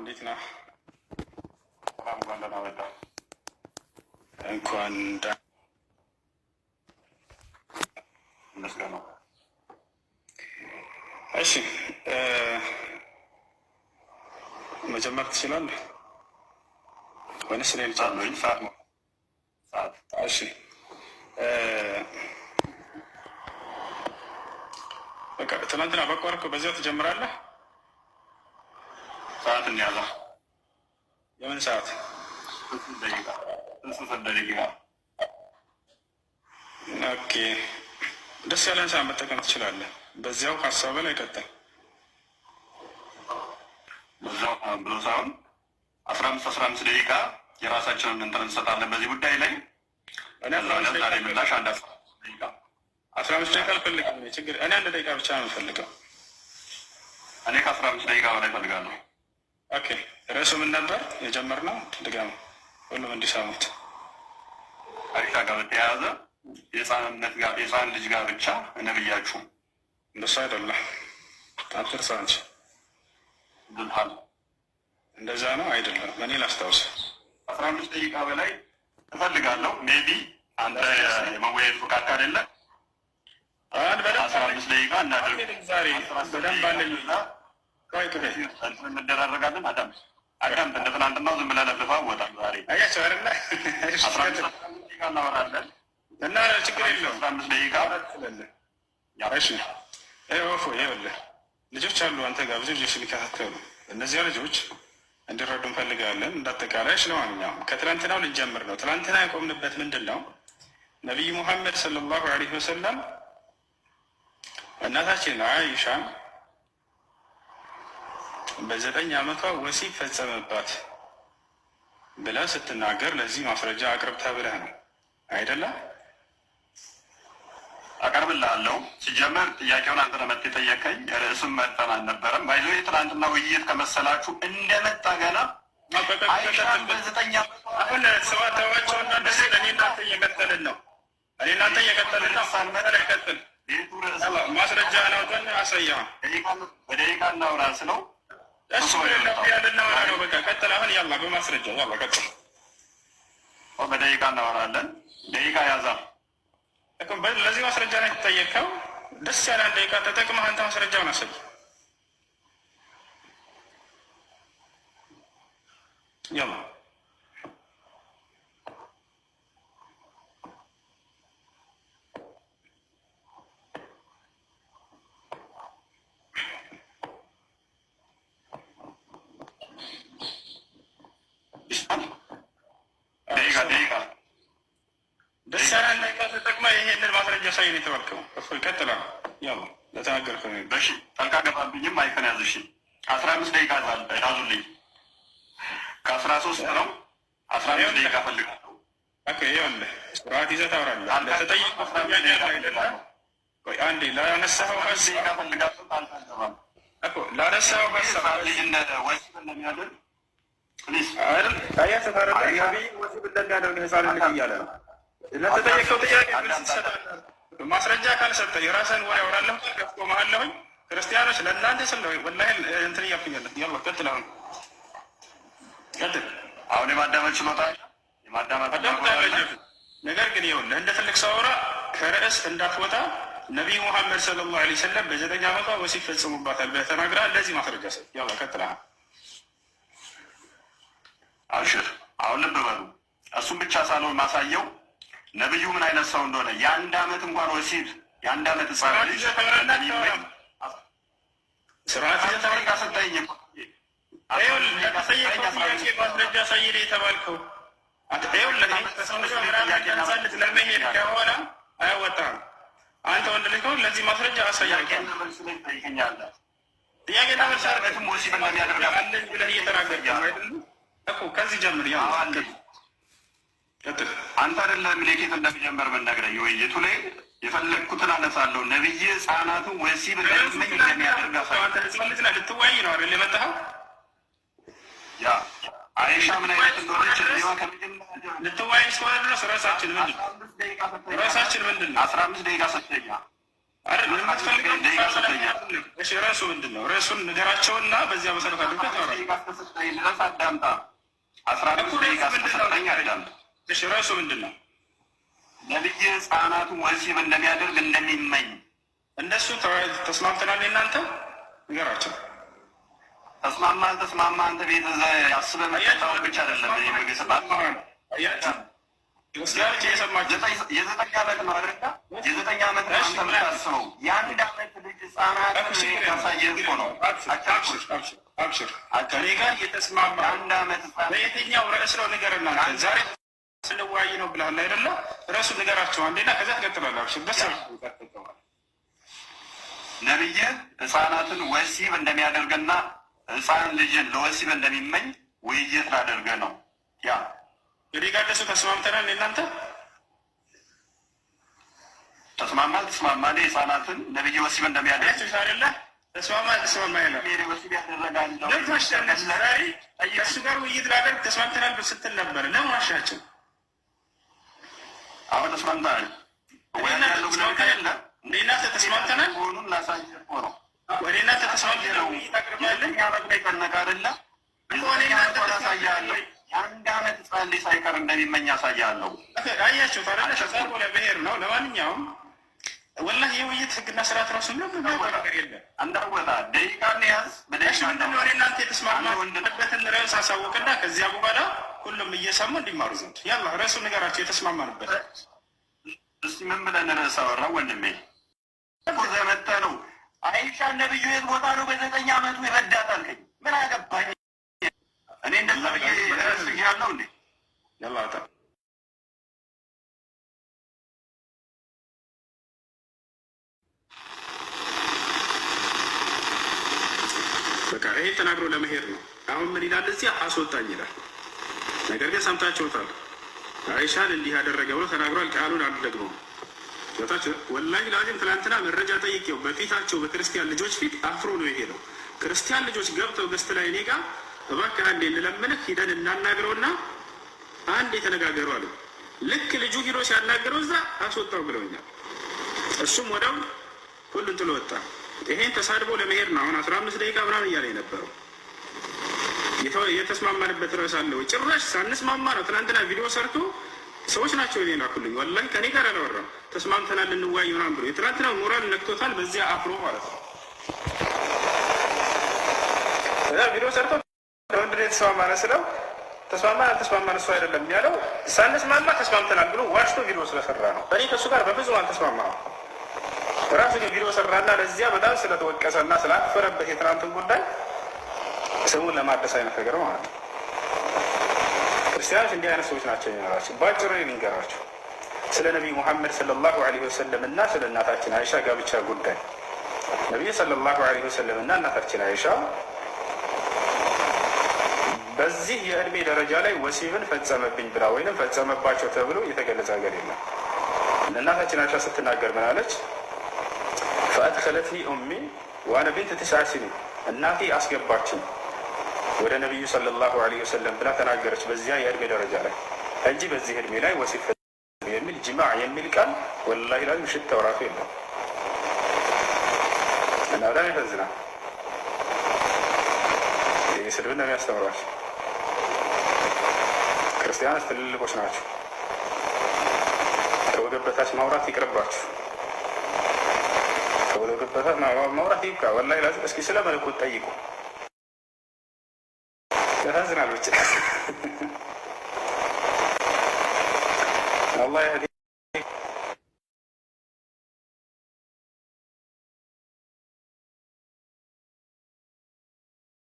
እንዴት ነህ? እንኳን ደህና መጣህ። እንኳን ይመስገነው። እሺ መጀመር ትችላለህ ወይንስ እኔ ልጨምር? ሰዓት ነው። እሺ በቃ ትናንትና በቋርኩ በዚያው ትጀምራለህ። ሰዓት እንያዛ። የምን ሰዓት? ደቂቃ። ኦኬ ደስ ያለን ሰዓት መጠቀም ትችላለህ። በዚያው ሀሳብ ላይ ቀጥል። ብሎ ሳይሆን 15 ደቂቃ የራሳችንን እንትን እንሰጣለን በዚህ ጉዳይ ላይ። እኔ ምላሽ 15 ደቂቃ አልፈልግም። ችግር እኔ 1 ደቂቃ ብቻ ነው የምፈልገው። እኔ ከ15 ደቂቃ በላይ እፈልጋለሁ። ኦኬ ርዕሱ ምን ነበር የጀመርነው? ድጋሚ ሁሉም እንዲሰሙት። አይሻ ጋር በተያያዘ የህፃን ልጅ ጋር ብቻ ነብያችሁ እንደሱ አይደለም። አትርሳ እንጂ እንደዛ ነው አይደለም። እኔ ላስታውስ 15 ደቂቃ በላይ እፈልጋለሁ። ሜቢ አንተ የመወያየት ፍቃድ ካሌለ 15 ደቂቃ እናድርግ። ዛሬ በደንብ አለኝና እንደራረጋለን። አዳም እንደ ትናንትናው ዝም ብለህ ለፍልፋ ወጣል። ዛሬ አያቸው አይደለ? 15 ደቂቃ እናወራለን እና ችግር የለውም። 15 ደቂቃ እሺ። ወፎ ይኸውልህ ልጆች አሉ አንተ ጋር ብዙ ልጆች ሊከታተሉ፣ እነዚያ ልጆች እንዲረዱ እንፈልጋለን። እንዳጠቃላይ ስለማንኛውም ከትላንትናው ልንጀምር ነው። ትላንትና ያቆምንበት ምንድን ነው? ነቢይ ሙሐመድ ሰለላሁ ዐለይሂ ወሰለም እናታችን አይሻን በ9 ዓመቷ ወሲብ ፈጸመባት ብላ ስትናገር ለዚህ ማስረጃ አቅርብ ተብለህ ነው አይደለም? አቀርብልሃለሁ። ሲጀመር ጥያቄውን አንተ ለመጥ የጠየቀኝ ርዕስም መጠን አልነበረም። ባይዞ የትናንትና ውይይት ከመሰላችሁ እንደመጣ ገና አይሻን በ9 ዓመቷ አሁን ሰዋታዋቸውና ደስ እኔ እናንተ እየቀጠልን ነው። እኔ እናንተ እየቀጠልን ነው። ሳንመጠር አይቀጥል ማስረጃ ነው ተን አሳያ በደቂቃ እናውራ ስለው እሱ ያለናወራ ነው። በቃ ቀጥል። አሁን ያላ በማስረጃ ያላ ቀጥል። በደቂቃ እናወራለን። ደቂቃ ያዛ ለዚህ ማስረጃ ነው የተጠየቀው። ደስ ያለ 1 ደቂቃ ተጠቅመህ አንተ ማስረጃውን አሳይ። ያላ ደስ ያለ 1 ደቂቃ ተጠቅመህ ይሄንን ማስረጃ ሳይ ነው የተባልከው። እፎ ይቀጥላል። ያው ለተናገርከው ነው። እሺ ጠልቃ ገባብኝም አይከን ያዝ። እሺ 15 ደቂቃ ያዙልኝ። ከ13 ነው 15 ደቂቃ ፈልጋለሁ። ኦኬ ይኸውልህ ስርዓት ይዘህ ታወራለህ። ለተጠየቀው ጥያቄ አይደለም። ቆይ አንዴ ላነሳኸው ደቂቃ ፈልጋለሁ። አልፈልግም እኮ ላነሳኸው ሀሳብ ልጅ እንደ ወሲብ እንደሚያደርግ ፕሊዝ አይደል? አያት ተፈረደ ነብይ ወሲብ እንደሚያደርግ ህፃን ልጅ እያለ ነው። ለተጠየቀው ጥያቄ ማስረጃ ካልሰጠህ የራስህን ወሬ አወራለሁ። ከፍቶ መሀለሁኝ ክርስቲያኖች ለእናንተ ስለው ወላሂ እንትን እያልኩኛለሁ። ያላ ቀጥል። አሁን ቀጥል። አሁን የማዳመጥ ችሎታ የማዳመጥ ነገር ግን ይኸውልህ እንደ ትልቅ ሰው አውራ። ከርዕስ እንዳትወጣ። ነቢዩ ሙሐመድ ሰለላሁ ዐለይሂ ወሰለም በ9 ዓመቷ ወሲብ ፈጽሙባታል ብለህ ተናግረሃል። ለዚህ ማስረጃ ሰጥ። ያላ ቀጥል። አብሽር። አሁን ልብ በሉ። እሱም ብቻ ሳልሆን ማሳየው ነብዩ ምን አይነት ሰው እንደሆነ የ1 ዓመት እንኳን ወሲብ የ1 ዓመት ህፃን ልጅ ስርዓት የተፈረጋ ሰጠኝ። ማስረጃ ሳይል የተባልከው ለመሄድ ከሆነ አያወጣም። አንተ ወንድ ልጅ ከሆነ ለዚህ ማስረጃ አሳያለሁ። ጥያቄና መልስ አርገትም ወሲብ እንደሚያደርጋለኝ ብለህ እየተናገርክ እኮ ከዚህ ጀምር። ያው አንተ አይደለም ምልክት እንደሚጀምር መናገረኝ። ውይይቱ ላይ የፈለግኩትን አነሳለሁ። ነብይ ህፃናትን ወሲብ እንደሚያደርግ አንተ ህፃን ልጅ ልትወያይ ነው አይደል የመጣኸው? ያ አይሻ ምን አይነት እንደሆነች ልትወያይ እስከሆነ ድረስ ራሳችን ምንድን ነው 15 ደቂቃ ሰጠኛ። አይደል? ምን የምትፈልገው እሺ፣ ርዕሱ ምንድን ነው? ርዕሱን ንገራቸውና በዚያ መሰረት አድርገህ ድረስ አዳምጣ። 15 ደቂቃ ስትሰጠኝ አዳምጥ። እሺ፣ ርዕሱ ምንድን ነው? ነብይ ህፃናቱን ወሲብ እንደሚያደርግ እንደሚመኝ እንደሱ ተስማምተናል። እናንተ ንገራቸው። ተስማማ አልተስማማ አንተ ቤት አስበህ መጣው ብቻ አይደለም። የዘጠኝ ዓመት ነው አይደል? የዘጠኝ ዓመት ነው አንተ የምታስበው። የአንድ ዓመት ልጅ ህፃናት ያሳየህ እኮ ነው። አብሽር ከእኔ ጋር እየተስማማ አንድ ዓመት በየትኛው ርዕስ ነው ንገረና። ዛሬ ስንወያይ ነው ብለሃል አይደለ? ርዕሱን ንገራቸው አንዴና ከዛ ትቀጥላለህ። አብሽር ደስ ነብይ ህፃናትን ወሲብ እንደሚያደርግና ህፃን ልጅን ለወሲብ እንደሚመኝ ውይይት ላደርገ ነው። ያ እንግዲህ ጋር ደሱ ተስማምተናል። እናንተ ተስማማ ተስማማ ህፃናትን ነብይ ወሲብ እንደሚያደርግ አይደለ? ተስማማ ተስማማ ያለ ወሲብ ያደረጋል እሱ ጋር ውይይት ላደርግ ተስማምተናል ስትል ነበር። ለምን ዋሻቸው? አሁን ተስማምተናል እናንተ ተስማምተናል መሆኑን ላሳየህ እኮ ነው። ወደ እናንተ ተስማምተናል ውይይት አቅርባለን። ያረግላይ ቀነቃ አይደለ? አሳያለሁ። የአንድ ዓመት ህፃን ልጅ ሳይቀር እንደሚመኝ ያሳያለሁ። አያቸው ታዲያ ተሳርቦ ለብሄር ነው። ለማንኛውም ወላሂ የውይይት ህግና ስርዓት ራሱ ነገር የለም። አንዳወጣ ደቂቃ ያዝ። በደቂቃ ምንድነው ወደ እናንተ የተስማማንበትን ርዕስ አሳወቅና ከዚያ በኋላ ሁሉም እየሰሙ እንዲማሩ ዘንድ ያላ ርዕሱ ነገራቸው የተስማማንበት። እስቲ ምን ብለን ርዕስ አወራን ወንድሜ? ዘመተ ነው አይሻ ነብዩ የት ቦታ ነው በ9 ዓመቱ ይረዳት አልከኝ። ምን አገባኝ እኔ እንደዛ ያለው እንዴ? ያላታ በቃ ይሄ ተናግሮ ለመሄድ ነው። አሁን ምን ይላል? እዚያ አስወጣኝ ይላል። ነገር ግን ሰምታችሁታል። አይሻን እንዲህ ያደረገ ብሎ ተናግሯል። ቃሉን አልደግመውም። ወታች ወላሂ ላዚም ትናንትና መረጃ ጠይቄው በፊታቸው በክርስቲያን ልጆች ፊት አፍሮ ነው የሄደው። ክርስቲያን ልጆች ገብተው ገስት ላይ እኔ ጋር እባክህ አንዴ እንለምንህ ሂደን እናናግረውና አንዴ ተነጋገሩ አሉ። ልክ ልጁ ሂዶ ሲያናገረው እዛ አስወጣው ብለውኛል። እሱም ወደው ሁሉን ጥሎ ወጣ። ይሄን ተሳድቦ ለመሄድ ነው። አሁን 15 ደቂቃ ምናምን እያለ የነበረው የተስማማንበት ርዕስ አለ ወይ? ጭራሽ ሳንስማማ ነው ትናንትና ቪዲዮ ሰርቶ ሰዎች ናቸው እኔ ላኩልኝ። ወላሂ ከኔ ጋር አላወራም። ተስማምተናል እንዋይ ምናምን ብሎ የትናንትና ሞራል ነክቶታል። በዚያ አፍሮ ማለት ነው። እዛ ቪዲዮ ሰርቶ ለወንድ የተስማማነ ስለው ተስማማን አልተስማማን እሱ አይደለም ያለው። ሳንስማማ ተስማምተናል ብሎ ዋሽቶ ቪዲዮ ስለሰራ ነው። እኔ ከእሱ ጋር በብዙ አልተስማማም። ራሱ ቪዲዮ ሰራና ለዚያ በጣም ስለተወቀሰና ስላፈረበት የትናንትን ጉዳይ ስሙን ለማደስ አይነት ነገር ማለት ነው። ክርስቲያኖች እንዲህ አይነት ሰዎች ናቸው የሚኖራቸው። ባጭሩ ልንገራቸው ስለ ነቢይ ሙሐመድ ሰለላሁ ዐለይሂ ወሰለም እና ስለ እናታችን አይሻ ጋብቻ ጉዳይ። ነቢይ ሰለላሁ ዐለይሂ ወሰለም እና እናታችን አይሻ በዚህ የእድሜ ደረጃ ላይ ወሲብን ፈጸመብኝ ብላ ወይንም ፈጸመባቸው ተብሎ የተገለጸ ነገር የለም። እናታችን አይሻ ስትናገር ምን አለች? ፈአድኸለትኒ ኡሚ ወአነ ቢንት 9 ሲኒን እናቴ አስገባችኝ ወደ ነቢዩ ሰለላሁ ዐለይሂ ወሰለም ብላ ተናገረች። በዚያ የእድሜ ደረጃ ላይ እንጂ በዚህ እድሜ ላይ ወሲብ የሚል ጅማዕ የሚል ቃል ወላሂ ላይ ሽታው ራሱ የለም። እና በጣም ያሳዝናል። ስድብን ነው የሚያስተምሯቸው። ክርስቲያኖች ትልልቆች ናቸው። ከወገብ በታች ማውራት ይቅርባችሁ። ከወገብ በታች ማውራት ይብቃ። ወላሂ ላዚም እስኪ ስለ መለኮት ጠይቁ። ያሳዝናል ብቻ